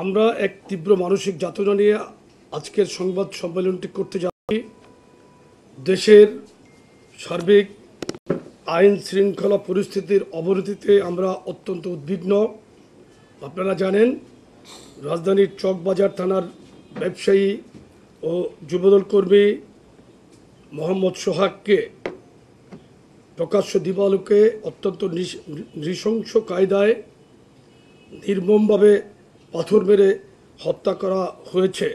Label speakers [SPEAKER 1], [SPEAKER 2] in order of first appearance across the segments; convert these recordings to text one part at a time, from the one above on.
[SPEAKER 1] আমরা এক তীব্র মানসিক যাতনা নিয়ে আজকের সংবাদ সম্মেলনটি করতে যাচ্ছি। দেশের সার্বিক আইন শৃঙ্খলা পরিস্থিতির অবনতিতে আমরা অত্যন্ত উদ্বিগ্ন। আপনারা জানেন, রাজধানীর চকবাজার থানার ব্যবসায়ী ও যুবদল কর্মী মোহাম্মদ সোহাগকে প্রকাশ্য দিবালোকে অত্যন্ত নৃশংস কায়দায় নির্মমভাবে পাথর মেরে হত্যা করা হয়েছে।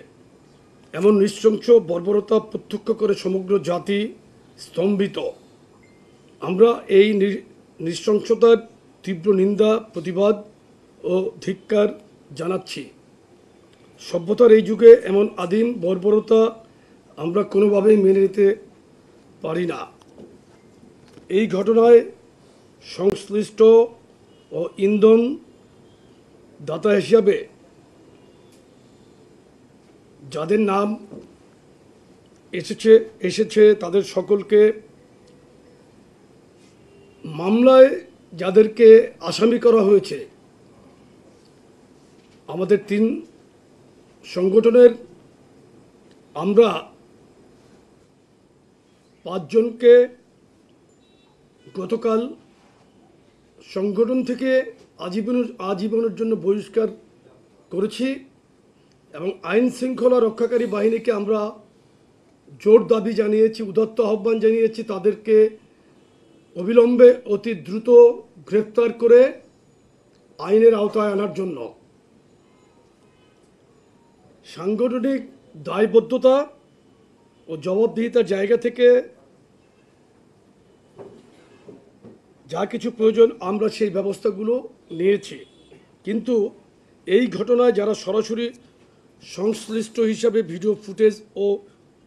[SPEAKER 1] এমন নৃশংস বর্বরতা প্রত্যক্ষ করে সমগ্র জাতি স্তম্ভিত। আমরা এই নৃশংসতার তীব্র নিন্দা, প্রতিবাদ ও ধিক্কার জানাচ্ছি। সভ্যতার এই যুগে এমন আদিম বর্বরতা আমরা কোনোভাবেই মেনে নিতে পারি না। এই ঘটনায় সংশ্লিষ্ট ও ইন্ধন দাতা হিসাবে যাদের নাম এসেছে তাদের সকলকে, মামলায় যাদেরকে আসামি করা হয়েছে, আমাদের 3 সংগঠনের আমরা 5 জনকে গতকাল সংগঠন থেকে আজীবনের জন্য বহিষ্কার করেছি এবং আইন শৃঙ্খলা রক্ষাকারী বাহিনীকে আমরা জোর দাবি জানিয়েছি, উদাত্ত আহ্বান জানিয়েছি তাদেরকে অবিলম্বে অতি দ্রুত গ্রেফতার করে আইনের আওতায় আনার জন্য। সাংগঠনিক দায়বদ্ধতা ও জবাবদিহিতার জায়গা থেকে যা কিছু প্রয়োজন আমরা সেই ব্যবস্থাগুলো নিয়েছি, কিন্তু এই ঘটনায় যারা সরাসরি সংশ্লিষ্ট হিসাবে ভিডিও ফুটেজ ও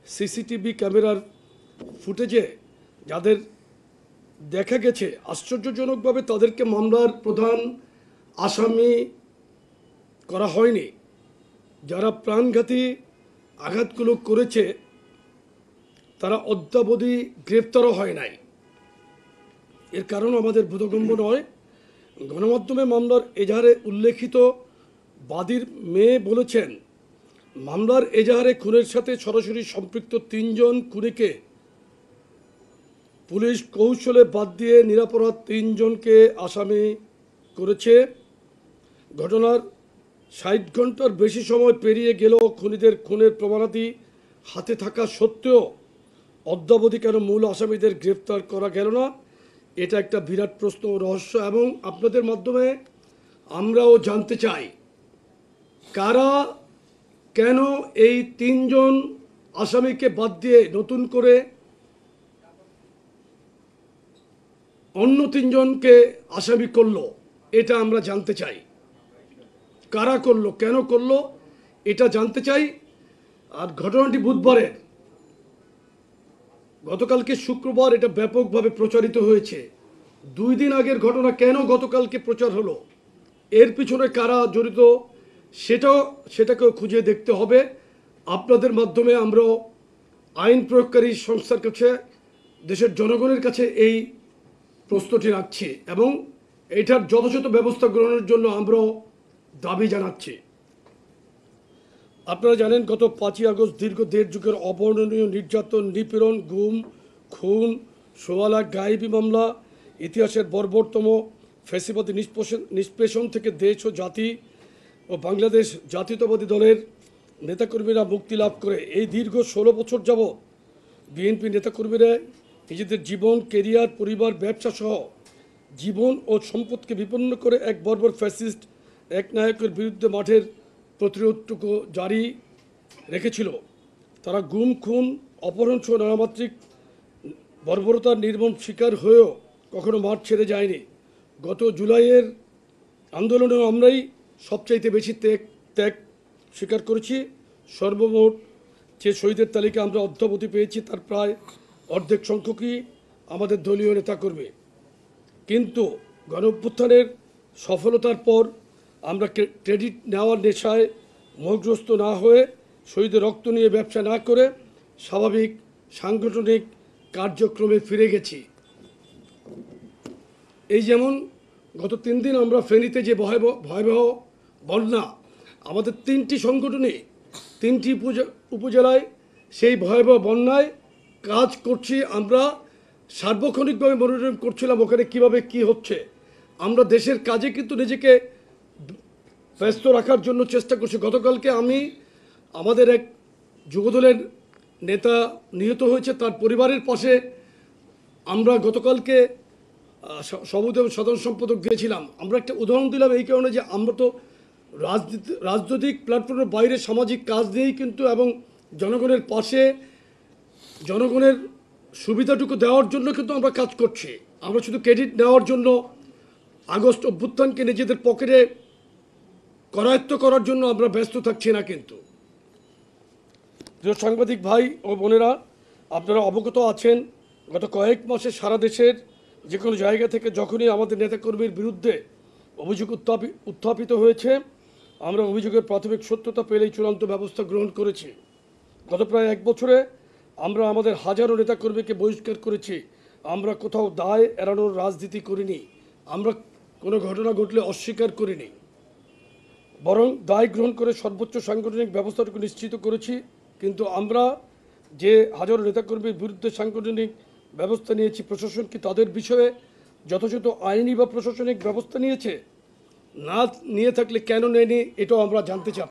[SPEAKER 1] সিসিটিভি ক্যামেরার ফুটেজে যাদের দেখা গেছে, আশ্চর্যজনকভাবে তাদেরকে মামলার প্রধান আসামি করা হয়নি। যারা প্রাণঘাতী আঘাতগুলো করেছে তারা অদ্যাবধি গ্রেপ্তারও হয় নাই। এর কারণ আমাদের বোধগম্য নয়। গণমাধ্যমে মামলার এজাহারে উল্লেখিত বাদীর মেয়ে বলেছেন, মামলার এজাহারে খুনের সাথে সরাসরি সম্পৃক্ত 3 জন খুনিকে পুলিশ কৌশলে বাদ দিয়ে নিরপরাধ 3 জনকে আসামি করেছে। ঘটনার 60 ঘন্টার বেশি সময় পেরিয়ে গেলেও খুনিদের খুনের প্রমাণাদি হাতে থাকা সত্ত্বেও অদ্যাবধি কেন মূল আসামিদের গ্রেফতার করা গেল না, এটা একটা বিরাট প্রশ্ন ও রহস্য। এবং আপনাদের মাধ্যমে আমরাও জানতে চাই, কারা কেন এই 3 জন আসামিকে বাদ দিয়ে নতুন করে অন্য 3 জনকে আসামি করলো, এটা আমরা জানতে চাই। কারা করলো, কেন করলো, এটা জানতে চাই। আর ঘটনাটি বুধবারের, গতকালকে শুক্রবার এটা ব্যাপকভাবে প্রচারিত হয়েছে। 2 দিন আগের ঘটনা কেন গতকালকে প্রচার হলো, এর পিছনে কারা জড়িত সেটাকেও খুঁজে দেখতে হবে। আপনাদের মাধ্যমে আমরা আইন প্রয়োগকারী সংস্থার কাছে, দেশের জনগণের কাছে এই প্রশ্নটি রাখছি এবং এটার যথাযথ ব্যবস্থা গ্রহণের জন্য আমরা দাবি জানাচ্ছি। আপনারা জানেন, গত 5ই আগস্ট দীর্ঘ 1.5 যুগের অবর্ণনীয় নির্যাতন, নিপীড়ন, গুম, খুন, 16 লাখ গায়েবী মামলা, ইতিহাসের বর্বরতম ফ্যাসিবাদী নিষ্পেষণ থেকে দেশ ও জাতি ও বাংলাদেশ জাতীয়তাবাদী দলের নেতাকর্মীরা মুক্তি লাভ করে এই দীর্ঘ 16 বছর যাবৎ বিএনপি নেতাকর্মীরা নিজেদের জীবন, কেরিয়ার, পরিবার, ব্যবসা সহ জীবন ও সম্পদকে বিপন্ন করে এক বর্বর ফ্যাসিস্ট একনায়কের বিরুদ্ধে মাঠের প্রতিরোধটুকু জারি রেখেছিল। তারা গুম, খুন, অপহরণ সহ নানামাত্রিক বর্বরতার নির্মম শিকার হয়েও কখনো মাঠ ছেড়ে যায়নি। গত জুলাইয়ের আন্দোলনে আমরাই সবচাইতে বেশি ত্যাগ স্বীকার করেছি। সর্বমোট যে শহীদের তালিকা আমরা অদ্যাবধি পেয়েছি তার প্রায় অর্ধেক সংখ্যকই আমাদের দলীয় নেতাকর্মী। কিন্তু গণঅভ্যুত্থানের সফলতার পর আমরা ক্রেডিট নেওয়ার নেশায় মোহগ্রস্ত না হয়ে, শহীদের রক্ত নিয়ে ব্যবসা না করে স্বাভাবিক সাংগঠনিক কার্যক্রমে ফিরে গেছি। এই যেমন গত 3 দিন আমরা ফেনীতে যে ভয়াবহ বন্যা, আমাদের 3টি সংগঠনে 3টি উপজেলায় সেই ভয়াবহ বন্যায় কাজ করছি। আমরা সার্বক্ষণিকভাবে মনিটরিং করছিলাম ওখানে কিভাবে কি হচ্ছে। আমরা দেশের কাজে কিন্তু নিজেকে ব্যস্ত রাখার জন্য চেষ্টা করছি। গতকালকে আমি আমাদের এক যুবদলের নেতা নিহত হয়েছে, তার পরিবারের পাশে আমরা গতকালকে সভাপতি এবং সাধারণ সম্পাদক গিয়েছিলাম। আমরা একটা উদাহরণ দিলাম এই কারণে যে আমরা তো রাজনৈতিক প্ল্যাটফর্মের বাইরে সামাজিক কাজ দিয়েই কিন্তু এবং জনগণের পাশে জনগণের সুবিধাটুকু দেওয়ার জন্য কিন্তু আমরা কাজ করছি। আমরা শুধু ক্রেডিট নেওয়ার জন্য আগস্ট অভ্যুত্থানকে নিজেদের পকেটে করায়ত্ত করার জন্য আমরা ব্যস্ত থাকছি না। কিন্তু প্রিয় সাংবাদিক ভাই ও বোনেরা, আপনারা অবগত আছেন গত কয়েক মাসে সারা দেশের যে কোনো জায়গা থেকে যখনই আমাদের নেতাকর্মীর বিরুদ্ধে অভিযোগ উত্থাপিত হয়েছে, আমরা অভিযোগের প্রাথমিক সত্যতা পেলেই চূড়ান্ত ব্যবস্থা গ্রহণ করেছি। গত প্রায় 1 বছরে আমরা আমাদের হাজারো নেতাকর্মীকে বহিষ্কার করেছি। আমরা কোথাও দায় এড়ানোর রাজনীতি করিনি, আমরা কোনো ঘটনা ঘটলে অস্বীকার করিনি, বরং দায় গ্রহণ করে সর্বোচ্চ সাংগঠনিক ব্যবস্থাটুকু নিশ্চিত করেছি। কিন্তু আমরা যে হাজারো নেতাকর্মীর বিরুদ্ধে সাংগঠনিক ব্যবস্থা নিয়েছি, প্রশাসন কি তাদের বিষয়ে যথাযথ আইনি বা প্রশাসনিক ব্যবস্থা নিয়েছে? না নিয়ে থাকলে কেন নেয়নি, এটাও আমরা জানতে চাই।